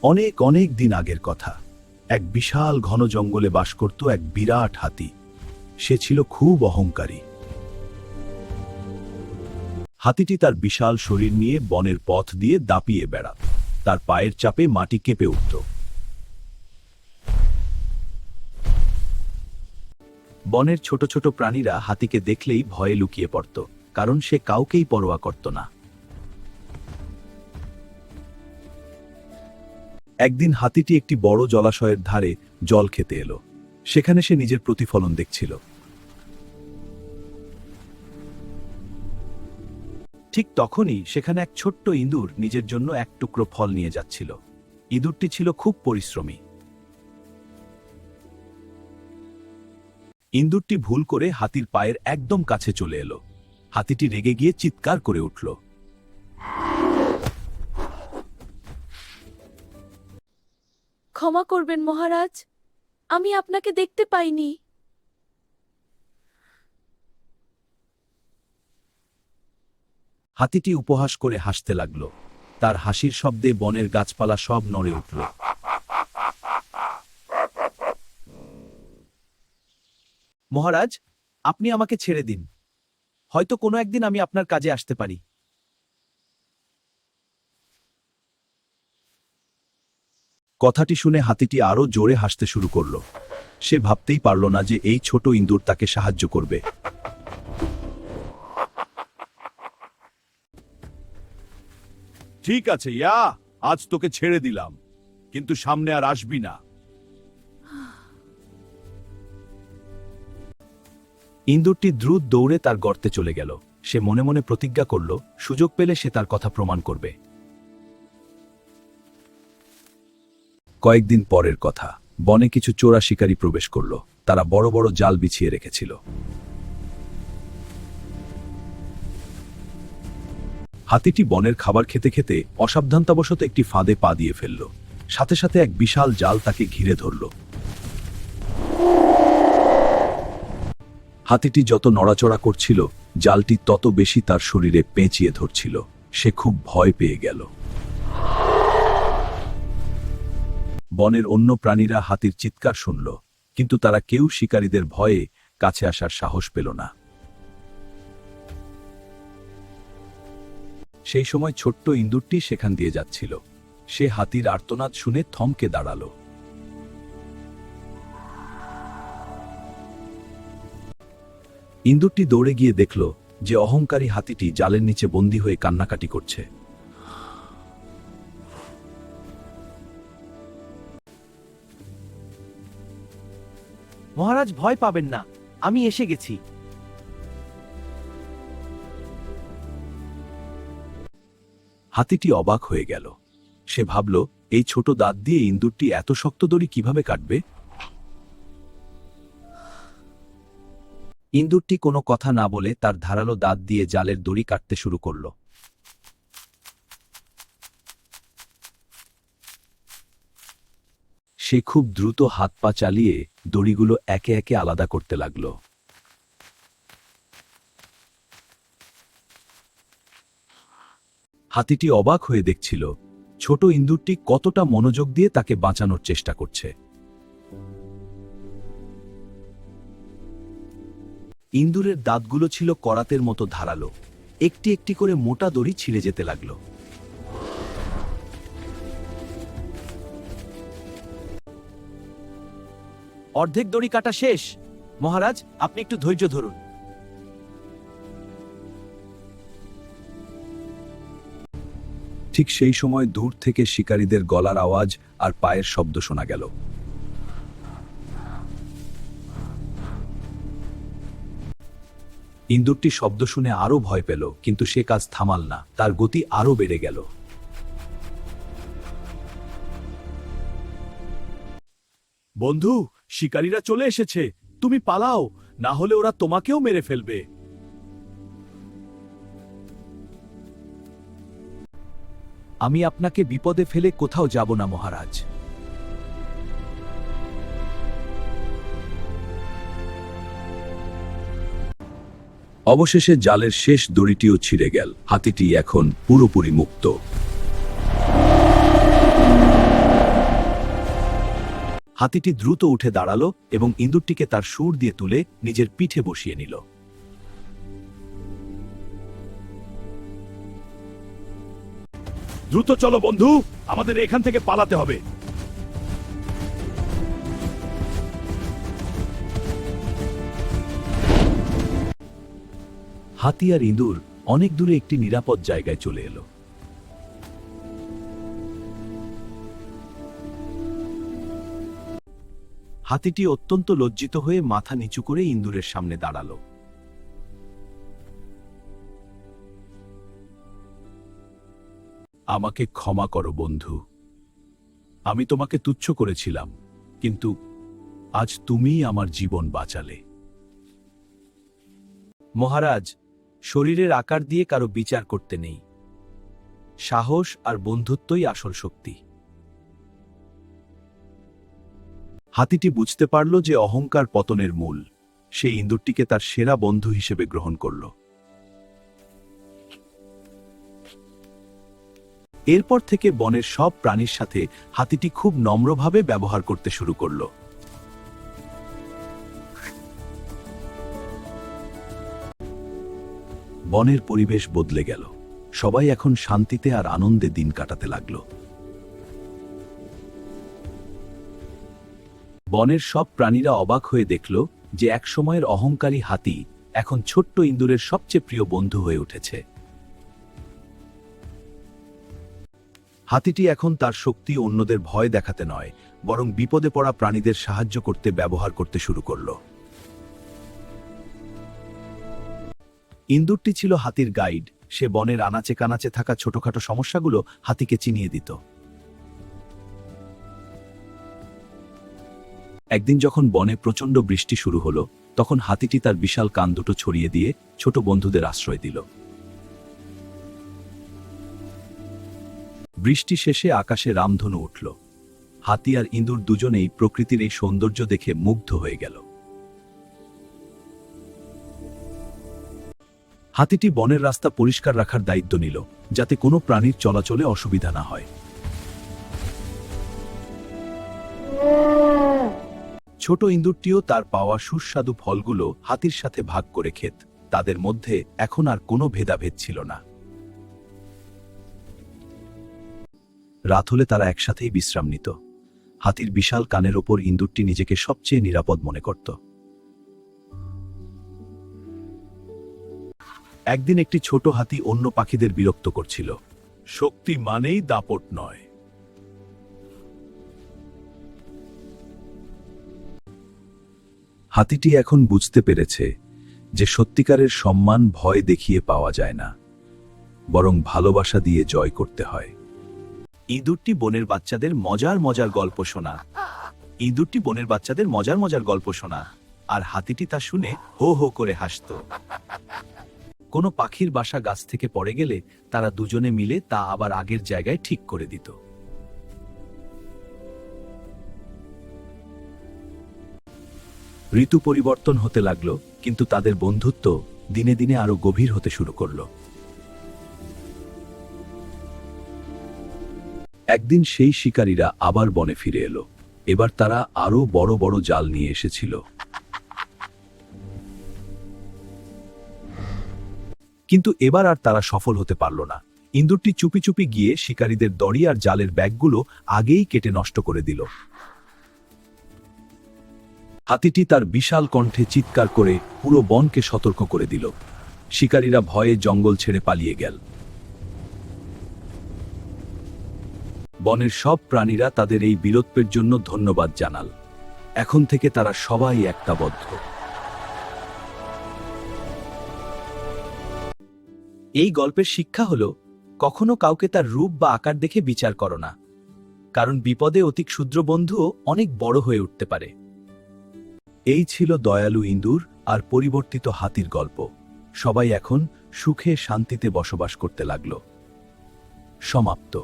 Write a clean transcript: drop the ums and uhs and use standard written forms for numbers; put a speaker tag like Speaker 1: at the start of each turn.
Speaker 1: অনেক অনেক দিন আগের কথা। এক বিশাল ঘন জঙ্গলে বাস করত এক বিরাট হাতি। সে ছিল খুব অহংকারী। হাতিটি তার বিশাল শরীর নিয়ে বনের পথ দিয়ে দাপিয়ে বেড়াত। তার পায়ের চাপে মাটি কেঁপে উঠত। বনের ছোট ছোট প্রাণীরা হাতিকে দেখলেই ভয়ে লুকিয়ে পড়ত, কারণ সে কাউকেই পরোয়া করত না। একদিন হাতিটি একটি বড় জলাশয়ের ধারে জল খেতে এলো। সেখানে সে নিজের প্রতিফলন দেখছিল। ঠিক তখনই সেখানে এক ছোট্ট ইঁদুর নিজের জন্য এক টুকরো ফল নিয়ে যাচ্ছিল। ইঁদুরটি ছিল খুব পরিশ্রমী। ইঁদুরটি ভুল করে হাতির পায়ের একদম কাছে চলে এলো। হাতিটি রেগে গিয়ে চিৎকার করে উঠল।
Speaker 2: ক্ষমা করবেন মহারাজ, আমি আপনাকে দেখতে পাইনি।
Speaker 1: হাতিটি উপহাস করে হাসতে লাগল। তার হাসির শব্দে বনের গাছপালা সব নড়ে উঠল। মহারাজ, আপনি আমাকে ছেড়ে দিন। হয়তো কোনো একদিন আমি আপনার কাজে আসতে পারি। কথাটি শুনে হাতিটি আরো জোরে হাসতে শুরু করল। সে ভাবতেই পারল না যে এই ছোট ইঁদুর তাকে সাহায্য করবে। ঠিক আছে ইয়া, আজ তোকে ছেড়ে দিলাম, কিন্তু সামনে আর আসবি না। ইঁদুরটি দ্রুত দৌড়ে তার গর্তে চলে গেল। সে মনে মনে প্রতিজ্ঞা করল, সুযোগ পেলে সে তার কথা প্রমাণ করবে। কয়েকদিন পরের কথা, বনে কিছু চোরা শিকারী প্রবেশ করল। তারা বড় বড় জাল বিছিয়ে রেখেছিল। হাতিটি বনের খাবার খেতে খেতে অসাবধানতাবশত একটি ফাঁদে পা দিয়ে ফেলল। সাথে সাথে এক বিশাল জাল তাকে ঘিরে ধরল। হাতিটি যত নড়াচড়া করছিল, জালটি তত বেশি তার শরীরে পেঁচিয়ে ধরছিল। সে খুব ভয় পেয়ে গেল। বনের অন্য প্রাণীরা হাতির চিৎকার শুনল, কিন্তু তারা কেউ শিকারীদের ভয়ে কাছে আসার সাহস পেল না। সেই সময় ছোট্ট ইঁদুরটি সেখান দিয়ে যাচ্ছিল। সে হাতির আর্তনাদ শুনে থমকে দাঁড়াল। ইঁদুরটি দৌড়ে গিয়ে দেখল যে অহংকারী হাতিটি জালের নিচে বন্দী হয়ে কান্নাকাটি করছে।
Speaker 3: মহারাজ, ভয় পাবেন না, আমি এসে গেছি।
Speaker 1: হাতিটি অবাক হয়ে গেল। সে ভাবল, এই ছোট দাঁত দিয়ে ইঁদুরটি এত শক্ত দড়ি কিভাবে কাটবে। ইঁদুরটি কোনো কথা না বলে তার ধারালো দাঁত দিয়ে জালের দড়ি কাটতে শুরু করল। সে খুব দ্রুত হাত পা চালিয়ে দড়িগুলো একে একে আলাদা করতে লাগল। হাতিটি অবাক হয়ে দেখছিল ছোট ইঁদুরটি কতটা মনোযোগ দিয়ে তাকে বাঁচানোর চেষ্টা করছে। ইঁদুরের দাঁতগুলো ছিল করাতের মতো ধারালো। একটি একটি করে মোটা দড়ি ছিঁড়ে যেতে লাগলো।
Speaker 3: অর্ধেক দড়ি কাটা শেষ। মহারাজ, আপনি একটু ধৈর্য ধরুন।
Speaker 1: ঠিক সেই সময় দূর থেকে শিকারীদের গলার আওয়াজ আর পায়ের শব্দ শোনা গেল। ইঁদুরটি শব্দ শুনে আরো ভয় পেল, কিন্তু সে কাজ থামাল না। তার গতি আরো বেড়ে গেল। বন্ধু, শিকারীরা চলে এসেছে, তুমি পালাও, না হলে ওরা তোমাকেও মেরে ফেলবে। আমি আপনাকে বিপদে ফেলে কোথাও যাব না মহারাজ। অবশেষে জালের শেষ দড়িটিও ছিঁড়ে গেল। হাতিটি এখন পুরোপুরি মুক্ত। হাতিটি দ্রুত উঠে দাঁড়ালো এবং ইঁদুরটিকে তার সুর দিয়ে তুলে নিজের পিঠে বসিয়ে নিল। দ্রুত চলো বন্ধু, আমাদের এখান থেকে পালাতে হবে। হাতি আর ইঁদুর অনেক দূরে একটি নিরাপদ জায়গায় চলে এলো। হাতিটি অত্যন্ত লজ্জিত হয়ে মাথা নিচু করে ইঁদুরের সামনে দাঁড়ালো। আমাকে ক্ষমা করো বন্ধু, আমি তোমাকে তুচ্ছ করেছিলাম, কিন্তু আজ তুমিই আমার জীবন বাঁচালে।
Speaker 3: মহারাজ, শরীরের আকার দিয়ে কারো বিচার করতে নেই। সাহস আর বন্ধুত্বই আসল শক্তি।
Speaker 1: হাতিটি বুঝতে পারল যে অহংকার পতনের মূল। সে ইঁদুরটিকে তার সেরা বন্ধু হিসেবে গ্রহণ করল। এরপর থেকে বনের সব প্রাণীর সাথে হাতিটি খুব নম্রভাবে ব্যবহার করতে শুরু করল। বনের পরিবেশ বদলে গেল। সবাই এখন শান্তিতে আর আনন্দে দিন কাটাতে লাগল। বনের সব প্রাণীরা অবাক হয়ে দেখল যে এক সময়ের অহংকারী হাতি এখন ছোট্ট ইঁদুরের সবচেয়ে প্রিয় বন্ধু হয়ে উঠেছে। হাতিটি এখন তার শক্তি অন্যদের ভয় দেখাতে নয়, বরং বিপদে পড়া প্রাণীদের সাহায্য করতে ব্যবহার করতে শুরু করল। ইঁদুরটি ছিল হাতির গাইড। সে বনের আনাচে কানাচে থাকা ছোটখাটো সমস্যাগুলো হাতিকে চিনিয়ে দিত। একদিন যখন বনে প্রচণ্ড বৃষ্টি শুরু হলো, তখন হাতিটি তার বিশাল কান দুটো ছড়িয়ে দিয়ে ছোট বন্ধুদের আশ্রয় দিল। বৃষ্টি শেষে আকাশে রামধনু উঠল। হাতি আর ইঁদুর দুজনেই প্রকৃতির এই সৌন্দর্য দেখে মুগ্ধ হয়ে গেল। হাতিটি বনের রাস্তা পরিষ্কার রাখার দায়িত্ব নিল, যাতে কোনো প্রাণীর চলাচলে অসুবিধা না হয়। ছোট ইঁদুরটিও তার পাওয়া সুস্বাদু ফলগুলো হাতির সাথে ভাগ করে খেত। তাদের মধ্যে এখন আর কোনো ভেদাভেদ ছিল না। রাত হলে তারা একসাথেই বিশ্রাম নিত। হাতির বিশাল কানের ওপর ইঁদুরটি নিজেকে সবচেয়ে নিরাপদ মনে করত। একদিন একটি ছোট হাতি অন্য পাখিদের বিরক্ত করছিল। শক্তি মানেই দাপট নয়। হাতিটি এখন বুঝতে পেরেছে যে সত্যিকারের সম্মান ভয় দেখিয়ে পাওয়া যায় না, বরং ভালোবাসা দিয়ে জয় করতে হয়। ইঁদুরটি বনের বাচ্চাদের মজার মজার গল্প শোনা। ইঁদুরটি বনের বাচ্চাদের মজার মজার গল্প শোনা, আর হাতিটি তা শুনে হো হো করে হাসত। কোনো পাখির বাসা গাছ থেকে পড়ে গেলে তারা দুজনে মিলে তা আবার আগের জায়গায় ঠিক করে দিত। ঋতু পরিবর্তন হতে লাগলো, কিন্তু তাদের বন্ধুত্ব দিনে দিনে আরো গভীর হতে শুরু করলো। একদিন সেই শিকারীরা আবার বনে ফিরে এলো। এবার তারা আরো বড় বড় জাল নিয়ে এসেছিল। কিন্তু এবার আর তারা সফল হতে পারল না। ইঁদুরটি চুপি চুপি গিয়ে শিকারীদের দড়ি আর জালের ব্যাগগুলো আগেই কেটে নষ্ট করে দিল। হাতিটি তার বিশাল কণ্ঠে চিৎকার করে পুরো বনকে সতর্ক করে দিল। শিকারীরা ভয়ে জঙ্গল ছেড়ে পালিয়ে গেল। বনের সব প্রাণীরা তাদের এই বীরত্বের জন্য ধন্যবাদ জানাল। এখন থেকে তারা সবাই একতাবদ্ধ।
Speaker 3: এই গল্পের শিক্ষা হলো, কখনো কাউকে তার রূপ বা আকার দেখে বিচার করো না, কারণ বিপদে অতি ক্ষুদ্র বন্ধুও অনেক বড় হয়ে উঠতে পারে।
Speaker 1: এই ছিল দয়ালু ইঁদুর আর পরিবর্তিত হাতির গল্প। সবাই এখন সুখে শান্তিতে বসবাস করতে লাগলো। সমাপ্ত।